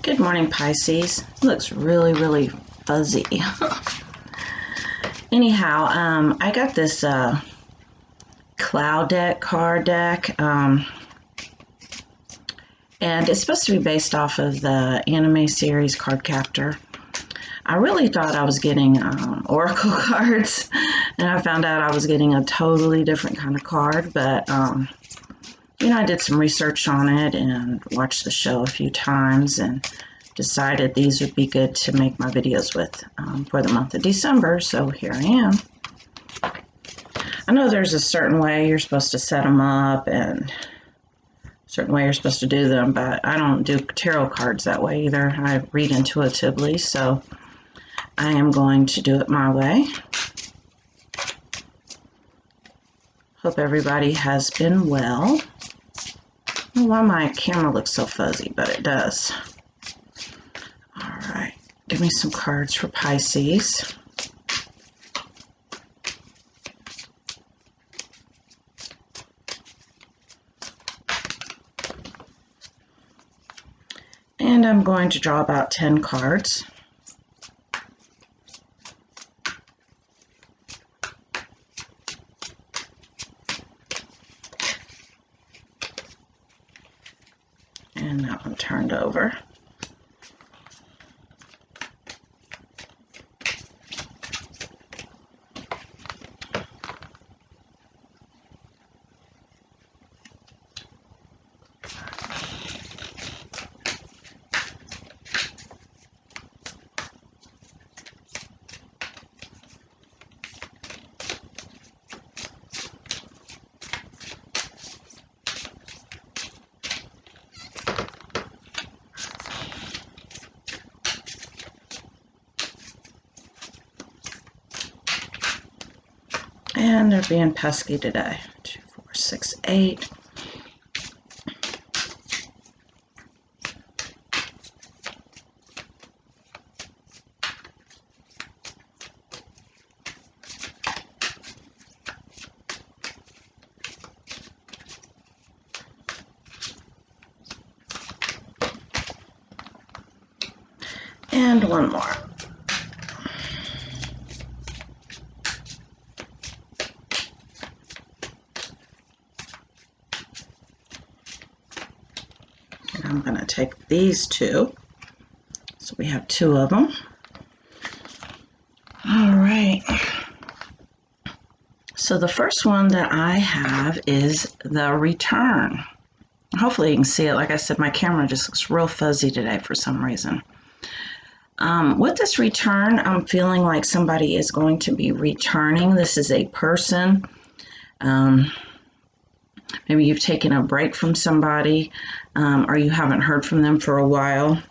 Good morning, Pisces. It looks really, really fuzzy. Anyhow, I got this Clow card deck, and it's supposed to be based off of the anime series Card Captor. I really thought I was getting oracle cards, and I found out I was getting a totally different kind of card, but I did some research on it and watched the show a few times and decided these would be good to make my videos with for the month of December, so here I am. I know there's a certain way you're supposed to set them up and a certain way you're supposed to do them, but I don't do tarot cards that way either. I read intuitively, so I am going to do it my way. Hope everybody has been well. I don't know why my camera looks so fuzzy, but it does. All right, give me some cards for Pisces. And I'm going to draw about 10 cards. And that one turned over. And they're being pesky today. 2, 4, 6, 8. And one more. I'm going to take these two. So we have 2 of them. All right. So the first one that I have is the return. Hopefully you can see it. Like I said, my camera just looks real fuzzy today for some reason. With this return, I'm feeling like somebody is going to be returning. This is a person. Maybe you've taken a break from somebody, or you haven't heard from them for a while.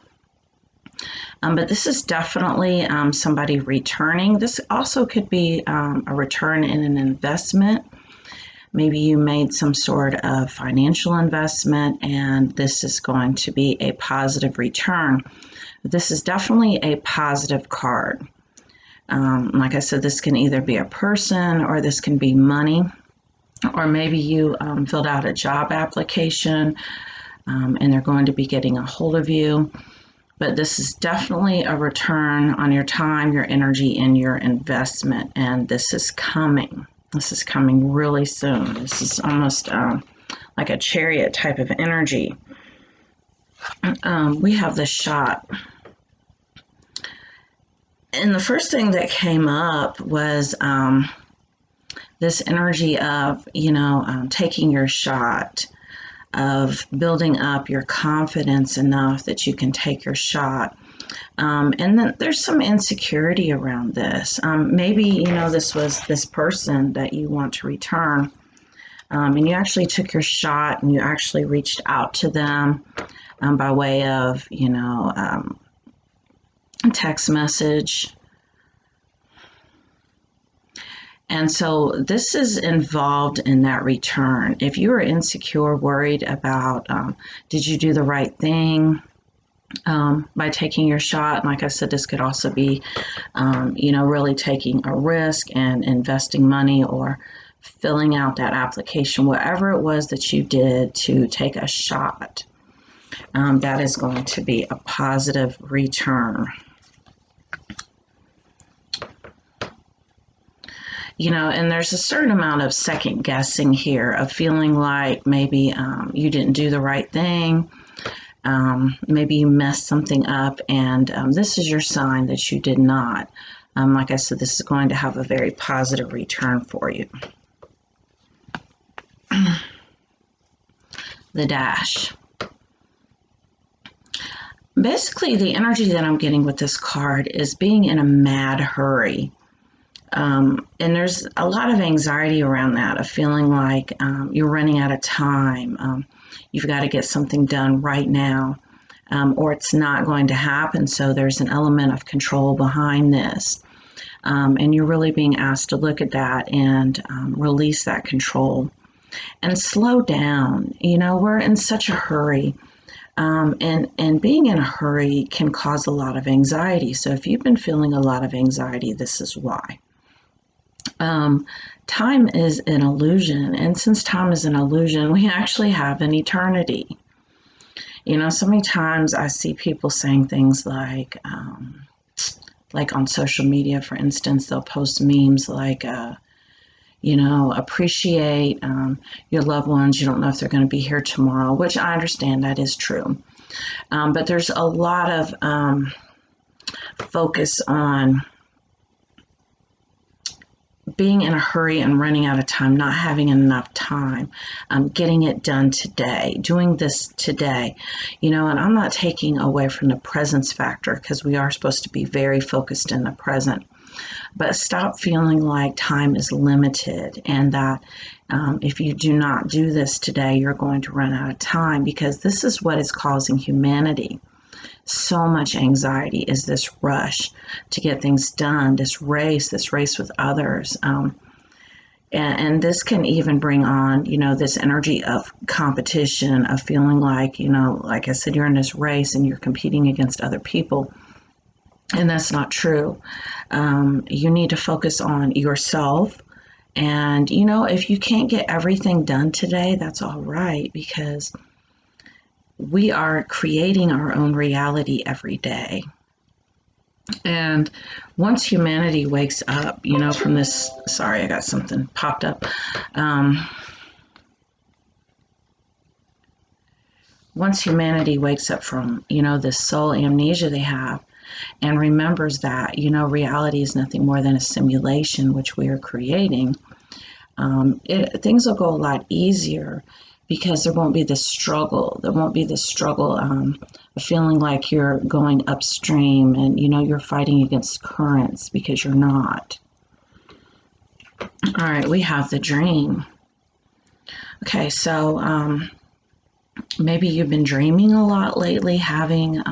But this is definitely somebody returning. This also could be a return in an investment. Maybe you made some sort of financial investment, and this is going to be a positive return. This is definitely a positive card. Like I said, this can either be a person or this can be money. Or maybe you filled out a job application and they're going to be getting a hold of you. But this is definitely a return on your time, your energy, and your investment. And this is coming. This is coming really soon. This is almost like a chariot type of energy. We have the shot. And the first thing that came up was this energy of, taking your shot, of building up your confidence enough that you can take your shot. And then there's some insecurity around this. Maybe, this was this person that you want to return. And you actually took your shot and you actually reached out to them by way of, text message. And so this is involved in that return. If you are insecure, worried about, did you do the right thing by taking your shot? And like I said, this could also be, really taking a risk and investing money or filling out that application, whatever it was that you did to take a shot. that is going to be a positive return. You know, and there's a certain amount of second guessing here, of feeling like maybe you didn't do the right thing. Maybe you messed something up, and this is your sign that you did not. Like I said, this is going to have a very positive return for you. The Dash. Basically, the energy that I'm getting with this card is being in a mad hurry. And there's a lot of anxiety around that, of feeling like you're running out of time. You've got to get something done right now, or it's not going to happen. So there's an element of control behind this. And you're really being asked to look at that and release that control and slow down. You know, we're in such a hurry. And being in a hurry can cause a lot of anxiety. So if you've been feeling a lot of anxiety, this is why. Time is an illusion, and since time is an illusion, we actually have an eternity. You know, so many times I see people saying things like on social media, for instance, they'll post memes like, you know, appreciate your loved ones. You don't know if they're going to be here tomorrow, which I understand that is true. But there's a lot of focus on being in a hurry and running out of time, not having enough time, getting it done today, doing this today, you know, and I'm not taking away from the presence factor, because we are supposed to be very focused in the present, but stop feeling like time is limited, and that if you do not do this today, you're going to run out of time, because this is what is causing humanity so much anxiety, is this rush to get things done, this race with others. And this can even bring on, you know, this energy of competition, of feeling like, you know, like I said, you're in this race and you're competing against other people. And that's not true. You need to focus on yourself. And, you know, if you can't get everything done today, that's all right, because we are creating our own reality every day. And once humanity wakes up, you know, from this, sorry, I got something popped up. Once humanity wakes up from, you know, this soul amnesia they have, and remembers that, you know, reality is nothing more than a simulation which we are creating, things will go a lot easier, because there won't be this struggle. There won't be this struggle of feeling like you're going upstream and, you know, you're fighting against currents, because you're not. All right, we have the Dream. Okay, so maybe you've been dreaming a lot lately, having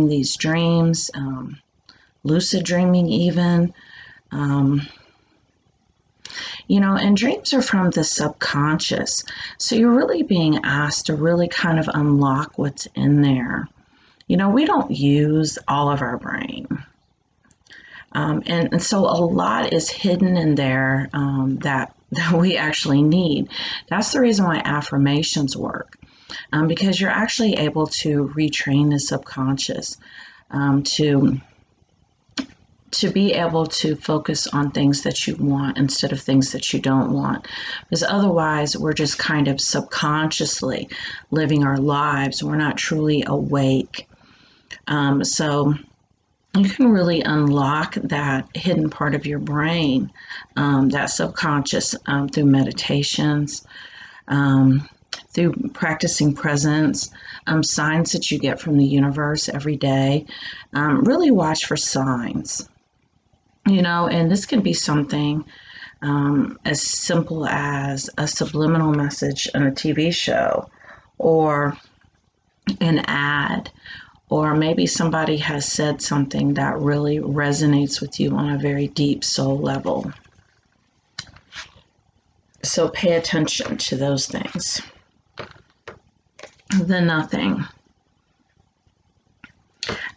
these dreams, lucid dreaming even. You know, and dreams are from the subconscious. So you're really being asked to really kind of unlock what's in there. You know, we don't use all of our brain. And so a lot is hidden in there that we actually need. That's the reason why affirmations work, because you're actually able to retrain the subconscious to be able to focus on things that you want instead of things that you don't want. Because otherwise, we're just kind of subconsciously living our lives. We're not truly awake. So you can really unlock that hidden part of your brain, that subconscious, through meditations, through practicing presence, signs that you get from the universe every day. Really watch for signs. You know, and this can be something as simple as a subliminal message in a TV show, or an ad, or maybe somebody has said something that really resonates with you on a very deep soul level. So pay attention to those things. The Nothing.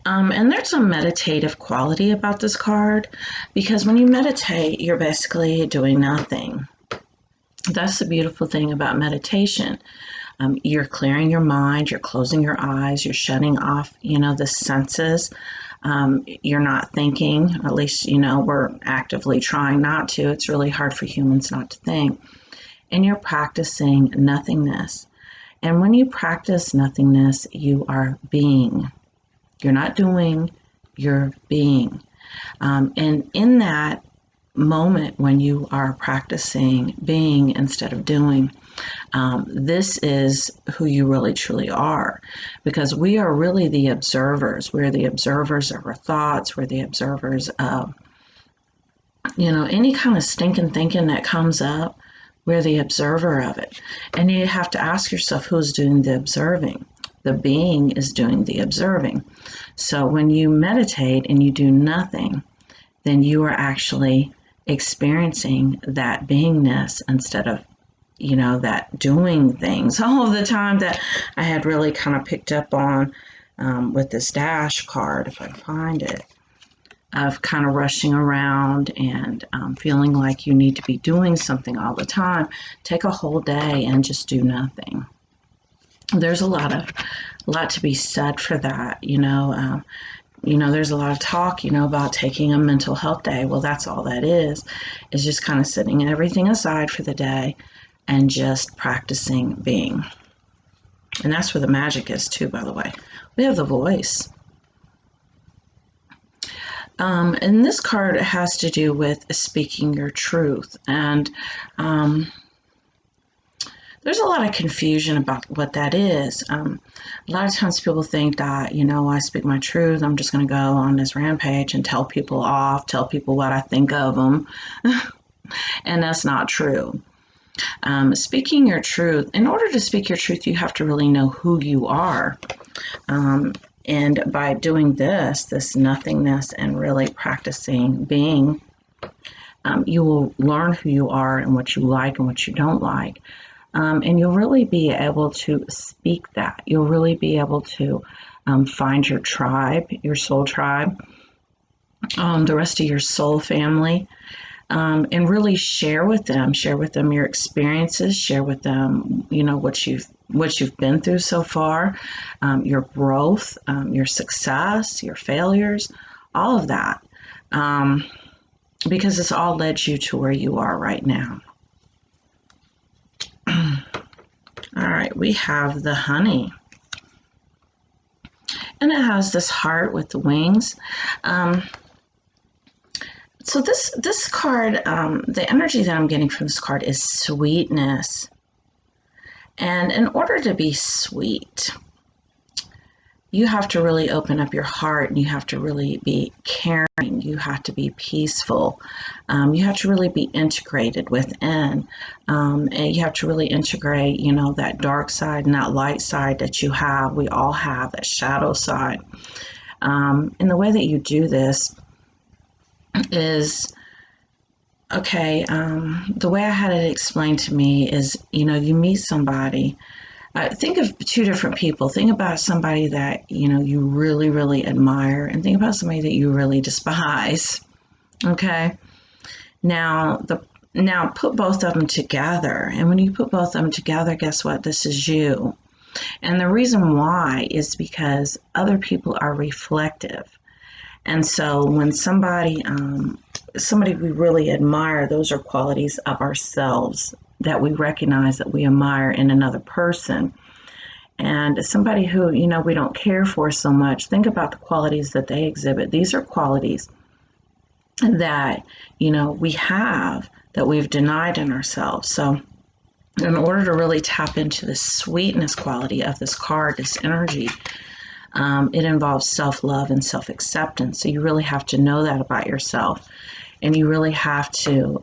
And there's a meditative quality about this card, because when you meditate, you're basically doing nothing. That's the beautiful thing about meditation. You're clearing your mind, you're closing your eyes, you're shutting off, the senses. You're not thinking, at least, we're actively trying not to. It's really hard for humans not to think. And you're practicing nothingness. And when you practice nothingness, you are being. You're not doing, you're being. And in that moment when you are practicing being instead of doing, this is who you really truly are, because we are really the observers. We're the observers of our thoughts. We're the observers of, any kind of stinking thinking that comes up. We're the observer of it. And you have to ask yourself, who's doing the observing? The being is doing the observing. So when you meditate and you do nothing, then you are actually experiencing that beingness instead of, that doing things all of the time that I had really kind of picked up on with this dash card, if I find it, of kind of rushing around and feeling like you need to be doing something all the time. Take a whole day and just do nothing. There's a lot to be said for that, there's a lot of talk, about taking a mental health day. Well, that's all that is just kind of setting everything aside for the day and just practicing being. And that's where the magic is too, by the way. We have the voice. And this card has to do with speaking your truth. And there's a lot of confusion about what that is. A lot of times people think that, I speak my truth. I'm just going to go on this rampage and tell people off, tell people what I think of them. And that's not true. Speaking your truth, in order to speak your truth, you have to really know who you are. And by doing this nothingness and really practicing being, you will learn who you are and what you like and what you don't like. And you'll really be able to speak that. You'll really be able to find your tribe, your soul tribe, the rest of your soul family, and really share with them your experiences, share with them, what you've been through so far, your growth, your success, your failures, all of that, because it's all led you to where you are right now. All right, we have the honey. And it has this heart with the wings. So this card, the energy that I'm getting from this card is sweetness. And in order to be sweet, you have to really open up your heart, and you have to really be caring. You have to be peaceful. You have to really be integrated within. And you have to really integrate, that dark side and that light side that you have. We all have that shadow side. And the way that you do this is, okay, the way I had it explained to me is, you meet somebody. Think of two different people. Think about somebody that, you really, really admire, and think about somebody that you really despise. Okay? Now put both of them together. And when you put both of them together, guess what? This is you. And the reason why is because other people are reflective. And so when somebody we really admire, those are qualities of ourselves that we recognize that we admire in another person. And somebody who, we don't care for so much, think about the qualities that they exhibit. These are qualities that, we have that we've denied in ourselves. So in order to really tap into the sweetness quality of this card, this energy, it involves self-love and self-acceptance. So you really have to know that about yourself. And you really have to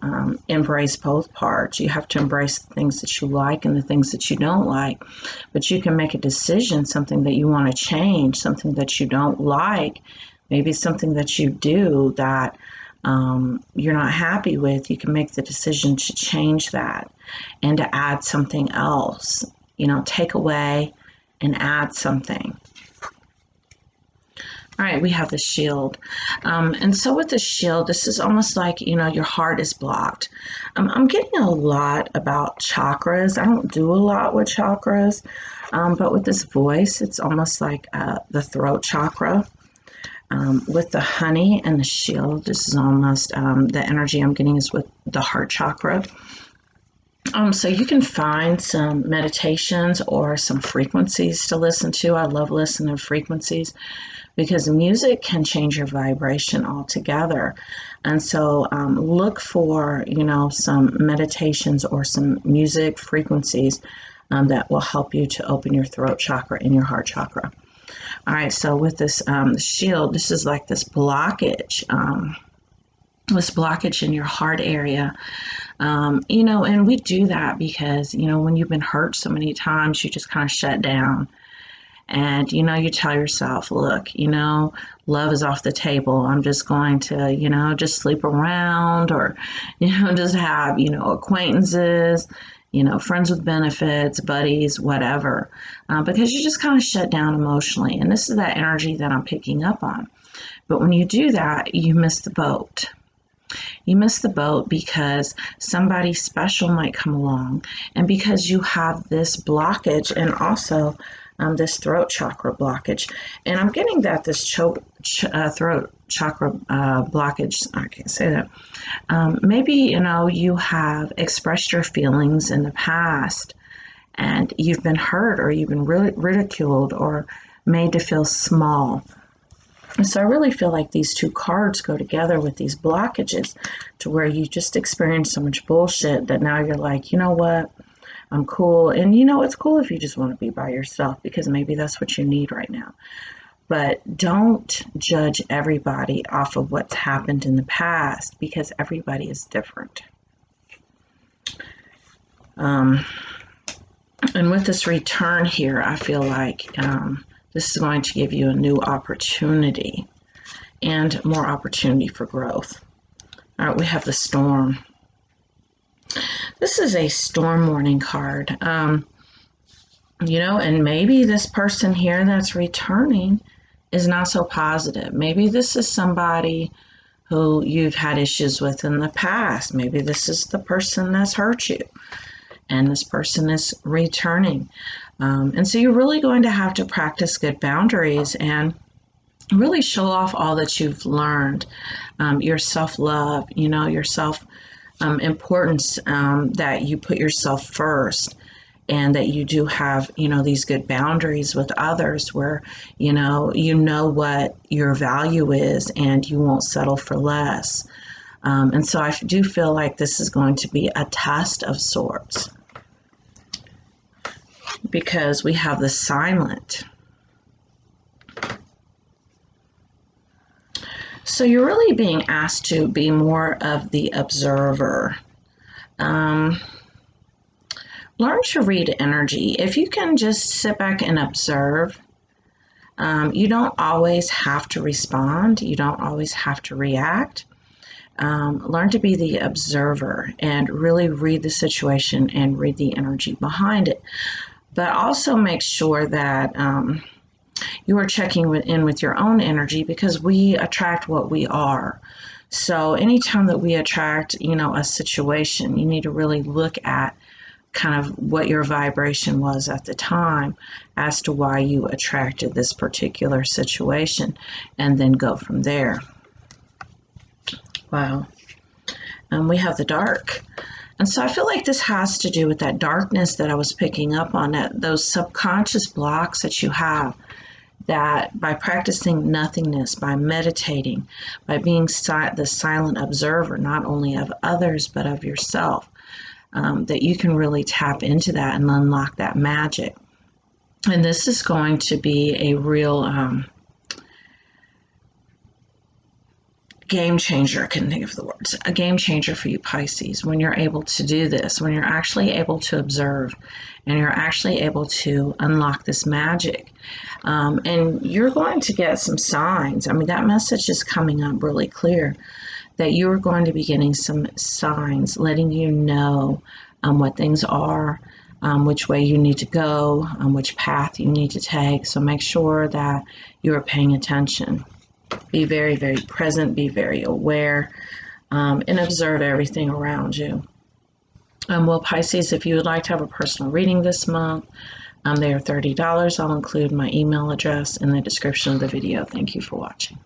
embrace both parts. You have to embrace the things that you like and the things that you don't like. But you can make a decision, something that you want to change, something that you don't like, maybe something that you do that you're not happy with. You can make the decision to change that and to add something else. Take away and add something. All right, we have the shield. And so with the shield, this is almost like, your heart is blocked. I'm getting a lot about chakras. I don't do a lot with chakras, but with this voice, it's almost like the throat chakra. With the honey and the shield, this is almost the energy I'm getting is with the heart chakra. So you can find some meditations or some frequencies to listen to. I love listening to frequencies because music can change your vibration altogether. And so look for, some meditations or some music frequencies that will help you to open your throat chakra and your heart chakra. All right, so with this shield, this is like this blockage in your heart area. And we do that because, when you've been hurt so many times, you just kind of shut down. And, you tell yourself, look, love is off the table. I'm just going to, just sleep around or, just have, acquaintances, friends with benefits, buddies, whatever, because you just kind of shut down emotionally. And this is that energy that I'm picking up on. But when you do that, you miss the boat. You miss the boat because somebody special might come along, and because you have this blockage and also this throat chakra blockage. And I'm getting that this throat chakra blockage, I can't say that. Maybe, you have expressed your feelings in the past and you've been hurt or you've been ridiculed or made to feel small. And so I really feel like these two cards go together with these blockages to where you just experience so much bullshit that now you're like, you know what, I'm cool. And it's cool if you just want to be by yourself because maybe that's what you need right now. But don't judge everybody off of what's happened in the past because everybody is different. And with this return here, I feel like this is going to give you a new opportunity and more opportunity for growth. All right, we have the storm. This is a storm warning card. And maybe this person here that's returning is not so positive. Maybe this is somebody who you've had issues with in the past. Maybe this is the person that's hurt you and this person is returning. And so you're really going to have to practice good boundaries and really show off all that you've learned, your self-love, your self-importance, that you put yourself first and that you do have, these good boundaries with others where, you know what your value is and you won't settle for less. And so I do feel like this is going to be a test of sorts because we have the silent. So you're really being asked to be more of the observer. Learn to read energy. If you can just sit back and observe, you don't always have to respond. You don't always have to react. Learn to be the observer and really read the situation and read the energy behind it. But also make sure that you are checking in with your own energy because we attract what we are. So anytime that we attract, a situation, you need to really look at kind of what your vibration was at the time as to why you attracted this particular situation and then go from there. Wow. And we have the dark. And so I feel like this has to do with that darkness that I was picking up on, those subconscious blocks that you have, that by practicing nothingness, by meditating, by being the silent observer, not only of others, but of yourself, that you can really tap into that and unlock that magic. And this is going to be a real game changer. I couldn't think of the words. A game changer for you Pisces when you're able to do this, when you're actually able to observe and you're actually able to unlock this magic. And you're going to get some signs. I mean, that message is coming up really clear that you're going to be getting some signs letting you know what things are, which way you need to go, which path you need to take. So make sure that you are paying attention. Be very, very present, be very aware, and observe everything around you. Well, Pisces, if you would like to have a personal reading this month, they are $30. I'll include my email address in the description of the video. Thank you for watching.